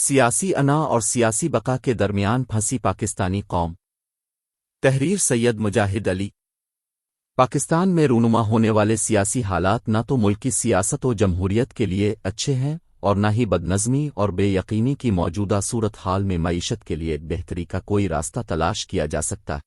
سیاسی انا اور سیاسی بقا کے درمیان پھنسی پاکستانی قوم۔ تحریر سید مجاہد علی۔ پاکستان میں رونما ہونے والے سیاسی حالات نہ تو ملکی سیاست و جمہوریت کے لیے اچھے ہیں اور نہ ہی بدنظمی اور بے یقینی کی موجودہ صورتحال میں معیشت کے لیے بہتری کا کوئی راستہ تلاش کیا جا سکتا۔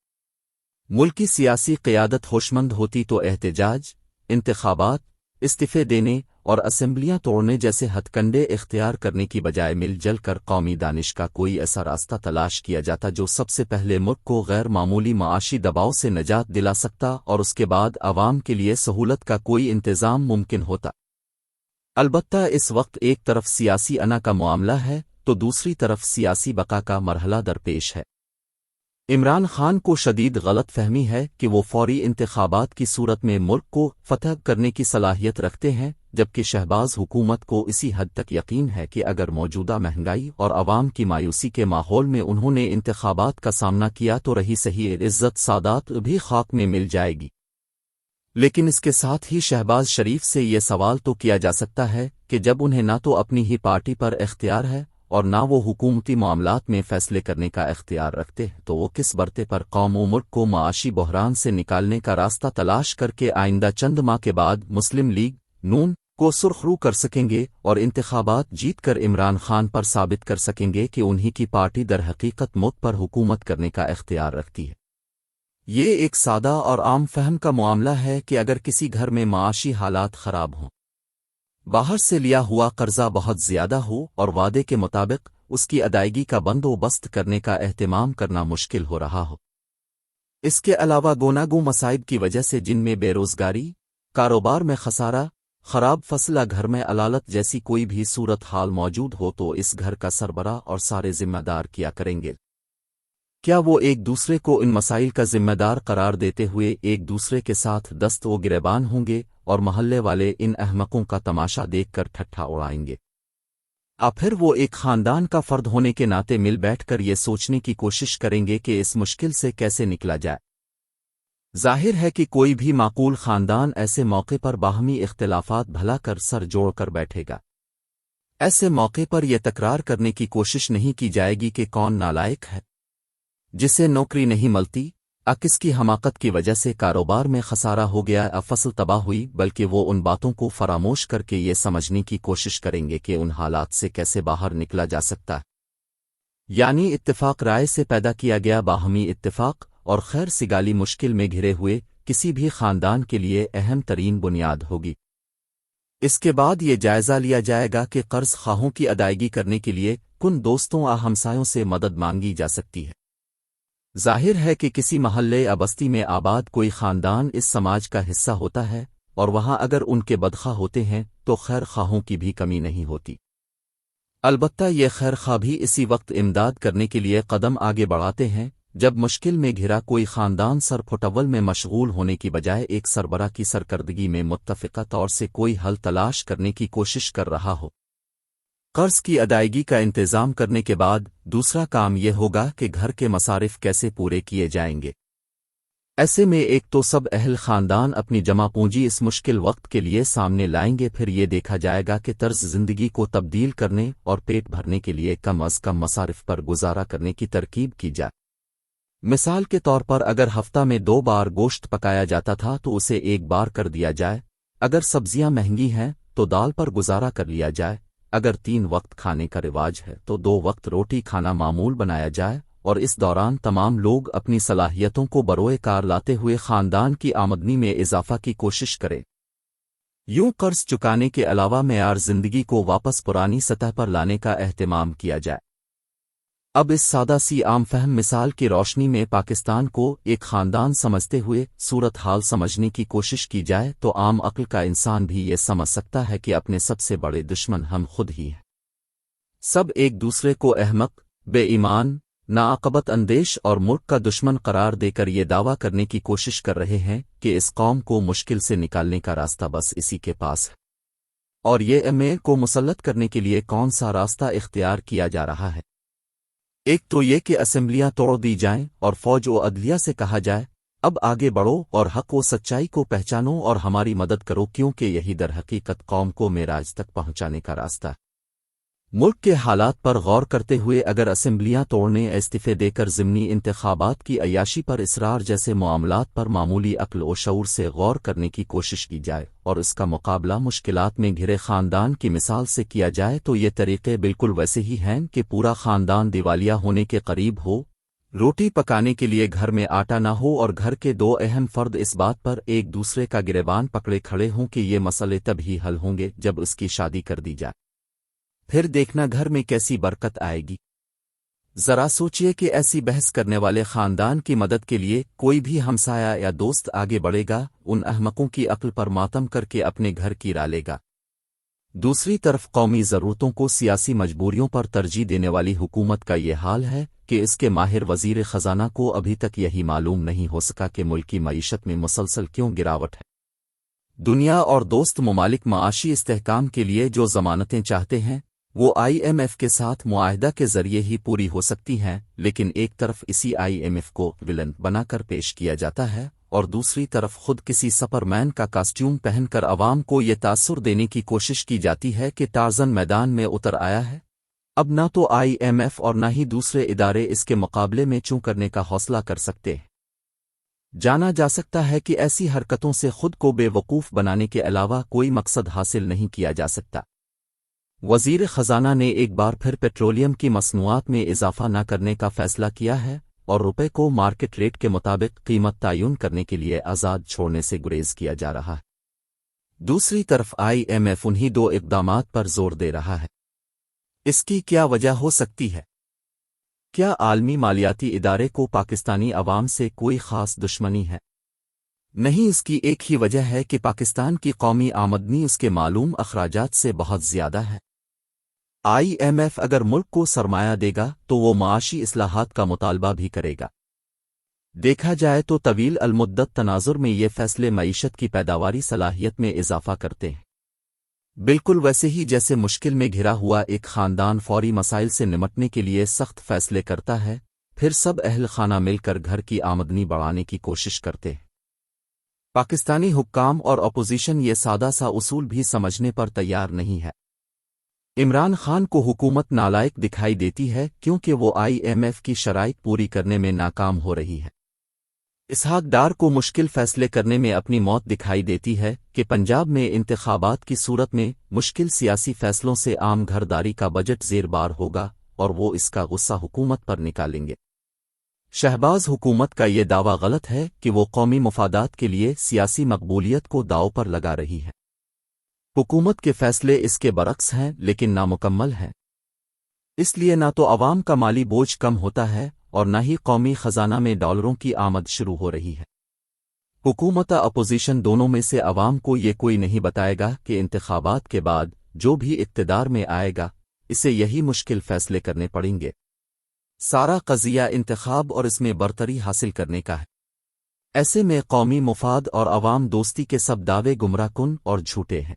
ملکی سیاسی قیادت ہوشمند ہوتی تو احتجاج، انتخابات، استعفے دینے اور اسمبلیاں توڑنے جیسے ہتھ کنڈے اختیار کرنے کی بجائے مل جل کر قومی دانش کا کوئی ایسا راستہ تلاش کیا جاتا جو سب سے پہلے ملک کو غیر معمولی معاشی دباؤ سے نجات دلا سکتا اور اس کے بعد عوام کے لیے سہولت کا کوئی انتظام ممکن ہوتا۔ البتہ اس وقت ایک طرف سیاسی انا کا معاملہ ہے تو دوسری طرف سیاسی بقا کا مرحلہ درپیش ہے۔ عمران خان کو شدید غلط فہمی ہے کہ وہ فوری انتخابات کی صورت میں ملک کو فتح کرنے کی صلاحیت رکھتے ہیں، جبکہ شہباز حکومت کو اسی حد تک یقین ہے کہ اگر موجودہ مہنگائی اور عوام کی مایوسی کے ماحول میں انہوں نے انتخابات کا سامنا کیا تو رہی صحیح عزت سادات بھی خاک میں مل جائے گی۔ لیکن اس کے ساتھ ہی شہباز شریف سے یہ سوال تو کیا جا سکتا ہے کہ جب انہیں نہ تو اپنی ہی پارٹی پر اختیار ہے اور نہ وہ حکومتی معاملات میں فیصلے کرنے کا اختیار رکھتے ہیں تو وہ کس برتے پر قوم و ملک کو معاشی بحران سے نکالنے کا راستہ تلاش کر کے آئندہ چند ماہ کے بعد مسلم لیگ نون کو سرخرو کر سکیں گے اور انتخابات جیت کر عمران خان پر ثابت کر سکیں گے کہ انہی کی پارٹی در حقیقت ملک پر حکومت کرنے کا اختیار رکھتی ہے۔ یہ ایک سادہ اور عام فہم کا معاملہ ہے کہ اگر کسی گھر میں معاشی حالات خراب ہوں، باہر سے لیا ہوا قرضہ بہت زیادہ ہو اور وعدے کے مطابق اس کی ادائیگی کا بندوبست کرنے کا اہتمام کرنا مشکل ہو رہا ہو، اس کے علاوہ گوناگوں مصائب کی وجہ سے جن میں بے روزگاری، کاروبار میں خسارہ، خراب فصلہ، گھر میں علالت جیسی کوئی بھی صورت حال موجود ہو تو اس گھر کا سربراہ اور سارے ذمہ دار کیا کریں گے؟ کیا وہ ایک دوسرے کو ان مسائل کا ذمہ دار قرار دیتے ہوئے ایک دوسرے کے ساتھ دست و گریبان ہوں گے اور محلے والے ان احمقوں کا تماشا دیکھ کر ٹھٹھا اڑائیں گے؟ پھر وہ ایک خاندان کا فرد ہونے کے ناطے مل بیٹھ کر یہ سوچنے کی کوشش کریں گے کہ اس مشکل سے کیسے نکلا جائے؟ ظاہر ہے کہ کوئی بھی معقول خاندان ایسے موقع پر باہمی اختلافات بھلا کر سر جوڑ کر بیٹھے گا۔ ایسے موقع پر یہ تکرار کرنے کی کوشش نہیں کی جائے گی کہ کون نالائق ہے، جسے نوکری نہیں ملتی، کس کی حماقت کی وجہ سے کاروبار میں خسارہ ہو گیا، فصل تباہ ہوئی، بلکہ وہ ان باتوں کو فراموش کر کے یہ سمجھنے کی کوشش کریں گے کہ ان حالات سے کیسے باہر نکلا جا سکتا ہے۔ یعنی اتفاق رائے سے پیدا کیا گیا باہمی اتفاق اور خیر سگالی مشکل میں گھرے ہوئے کسی بھی خاندان کے لیے اہم ترین بنیاد ہوگی۔ اس کے بعد یہ جائزہ لیا جائے گا کہ قرض خواہوں کی ادائیگی کرنے کے لیے کن دوستوں ہمسایوں سے مدد مانگی جا سکتی ہے۔ ظاہر ہے کہ کسی محلے یا بستی میں آباد کوئی خاندان اس سماج کا حصہ ہوتا ہے اور وہاں اگر ان کے بدخواہ ہوتے ہیں تو خیر خواہوں کی بھی کمی نہیں ہوتی۔ البتہ یہ خیر خواہ بھی اسی وقت امداد کرنے کے لیے قدم آگے بڑھاتے ہیں جب مشکل میں گھرا کوئی خاندان سر پھٹول میں مشغول ہونے کی بجائے ایک سربراہ کی سرکردگی میں متفقہ طور سے کوئی حل تلاش کرنے کی کوشش کر رہا ہو۔ قرض کی ادائیگی کا انتظام کرنے کے بعد دوسرا کام یہ ہوگا کہ گھر کے مصارف کیسے پورے کیے جائیں گے۔ ایسے میں ایک تو سب اہل خاندان اپنی جمع پونجی اس مشکل وقت کے لیے سامنے لائیں گے، پھر یہ دیکھا جائے گا کہ طرز زندگی کو تبدیل کرنے اور پیٹ بھرنے کے لیے کم از کم مصارف پر گزارا کرنے کی ترکیب کی جائے۔ مثال کے طور پر اگر ہفتہ میں 2 بار گوشت پکایا جاتا تھا تو اسے 1 بار کر دیا جائے، اگر سبزیاں مہنگی ہیں تو دال پر گزارا کر لیا جائے، اگر 3 وقت کھانے کا رواج ہے تو 2 وقت روٹی کھانا معمول بنایا جائے اور اس دوران تمام لوگ اپنی صلاحیتوں کو بروئے کار لاتے ہوئے خاندان کی آمدنی میں اضافہ کی کوشش کریں۔ یوں قرض چکانے کے علاوہ معیار زندگی کو واپس پرانی سطح پر لانے کا اہتمام کیا جائے۔ اب اس سادہ سی عام فہم مثال کی روشنی میں پاکستان کو ایک خاندان سمجھتے ہوئے صورتحال سمجھنے کی کوشش کی جائے تو عام عقل کا انسان بھی یہ سمجھ سکتا ہے کہ اپنے سب سے بڑے دشمن ہم خود ہی ہیں۔ سب ایک دوسرے کو احمق، بے ایمان، ناعاقبت اندیش اور ملک کا دشمن قرار دے کر یہ دعویٰ کرنے کی کوشش کر رہے ہیں کہ اس قوم کو مشکل سے نکالنے کا راستہ بس اسی کے پاس ہے، اور یہ امیر کو مسلط کرنے کے لیے کون سا راستہ اختیار کیا جا رہا ہے۔ ایک تو یہ کہ اسمبلیاں توڑ دی جائیں اور فوج و عدلیہ سے کہا جائے اب آگے بڑھو اور حق و سچائی کو پہچانو اور ہماری مدد کرو، کیونکہ یہی در حقیقت قوم کو معراج تک پہنچانے کا راستہ ہے۔ ملک کے حالات پر غور کرتے ہوئے اگر اسمبلیاں توڑنے یا استعفے دے کر ضمنی انتخابات کی عیاشی پر اصرار جیسے معاملات پر معمولی عقل و شعور سے غور کرنے کی کوشش کی جائے اور اس کا مقابلہ مشکلات میں گھرے خاندان کی مثال سے کیا جائے تو یہ طریقے بالکل ویسے ہی ہیں کہ پورا خاندان دیوالیہ ہونے کے قریب ہو، روٹی پکانے کے لیے گھر میں آٹا نہ ہو اور گھر کے دو اہم فرد اس بات پر ایک دوسرے کا گریبان پکڑے کھڑے ہوں کہ یہ مسئلے تب ہی حل ہوں گے جب اس کی شادی کر دی جائے۔ پھر دیکھنا گھر میں کیسی برکت آئے گی۔ ذرا سوچئے کہ ایسی بحث کرنے والے خاندان کی مدد کے لیے کوئی بھی ہمسایہ یا دوست آگے بڑھے گا، ان احمقوں کی عقل پر ماتم کر کے اپنے گھر کی راہ لے گا۔ دوسری طرف قومی ضرورتوں کو سیاسی مجبوریوں پر ترجیح دینے والی حکومت کا یہ حال ہے کہ اس کے ماہر وزیر خزانہ کو ابھی تک یہی معلوم نہیں ہو سکا کہ ملک کی معیشت میں مسلسل کیوں گراوٹ ہے۔ دنیا اور دوست ممالک معاشی استحکام کے لیے جو ضمانتیں چاہتے ہیں وہ IMF کے ساتھ معاہدہ کے ذریعے ہی پوری ہو سکتی ہیں، لیکن ایک طرف اسی IMF کو ولن بنا کر پیش کیا جاتا ہے اور دوسری طرف خود کسی سپر مین کا کاسٹیوم پہن کر عوام کو یہ تاثر دینے کی کوشش کی جاتی ہے کہ ٹارزن میدان میں اتر آیا ہے۔ اب نہ تو IMF اور نہ ہی دوسرے ادارے اس کے مقابلے میں چوں کرنے کا حوصلہ کر سکتے ہیں۔ جانا جا سکتا ہے کہ ایسی حرکتوں سے خود کو بے وقوف بنانے کے علاوہ کوئی مقصد حاصل نہیں کیا جا سکتا۔ وزیر خزانہ نے ایک بار پھر پیٹرولیم کی مصنوعات میں اضافہ نہ کرنے کا فیصلہ کیا ہے اور روپے کو مارکیٹ ریٹ کے مطابق قیمت تعین کرنے کے لیے آزاد چھوڑنے سے گریز کیا جا رہا ہے۔ دوسری طرف IMF انہی دو اقدامات پر زور دے رہا ہے۔ اس کی کیا وجہ ہو سکتی ہے؟ کیا عالمی مالیاتی ادارے کو پاکستانی عوام سے کوئی خاص دشمنی ہے؟ نہیں، اس کی ایک ہی وجہ ہے کہ پاکستان کی قومی آمدنی اس کے معلوم اخراجات سے بہت زیادہ ہے۔ IMF اگر ملک کو سرمایہ دے گا تو وہ معاشی اصلاحات کا مطالبہ بھی کرے گا۔ دیکھا جائے تو طویل المدت تناظر میں یہ فیصلے معیشت کی پیداواری صلاحیت میں اضافہ کرتے ہیں، بالکل ویسے ہی جیسے مشکل میں گھرا ہوا ایک خاندان فوری مسائل سے نمٹنے کے لیے سخت فیصلے کرتا ہے، پھر سب اہل خانہ مل کر گھر کی آمدنی بڑھانے کی کوشش کرتے ہیں۔ پاکستانی حکام اور اپوزیشن یہ سادہ سا اصول بھی سمجھنے پر تیار نہیں ہے۔ عمران خان کو حکومت نالائق دکھائی دیتی ہے کیونکہ وہ IMF کی شرائط پوری کرنے میں ناکام ہو رہی ہے۔ اسحاق ڈار کو مشکل فیصلے کرنے میں اپنی موت دکھائی دیتی ہے کہ پنجاب میں انتخابات کی صورت میں مشکل سیاسی فیصلوں سے عام گھرداری کا بجٹ زیر بار ہوگا اور وہ اس کا غصہ حکومت پر نکالیں گے۔ شہباز حکومت کا یہ دعویٰ غلط ہے کہ وہ قومی مفادات کے لیے سیاسی مقبولیت کو داؤ پر لگا رہی ہے۔ حکومت کے فیصلے اس کے برعکس ہیں لیکن نامکمل ہیں، اس لیے نہ تو عوام کا مالی بوجھ کم ہوتا ہے اور نہ ہی قومی خزانہ میں ڈالروں کی آمد شروع ہو رہی ہے۔ حکومت اپوزیشن دونوں میں سے عوام کو یہ کوئی نہیں بتائے گا کہ انتخابات کے بعد جو بھی اقتدار میں آئے گا اسے یہی مشکل فیصلے کرنے پڑیں گے۔ سارا قضیہ انتخاب اور اس میں برتری حاصل کرنے کا ہے۔ ایسے میں قومی مفاد اور عوام دوستی کے سب دعوے گمراہ کن اور جھوٹے ہیں۔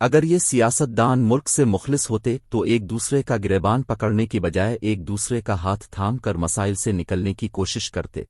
اگر یہ سیاست دان ملک سے مخلص ہوتے تو ایک دوسرے کا گریبان پکڑنے کی بجائے ایک دوسرے کا ہاتھ تھام کر مسائل سے نکلنے کی کوشش کرتے۔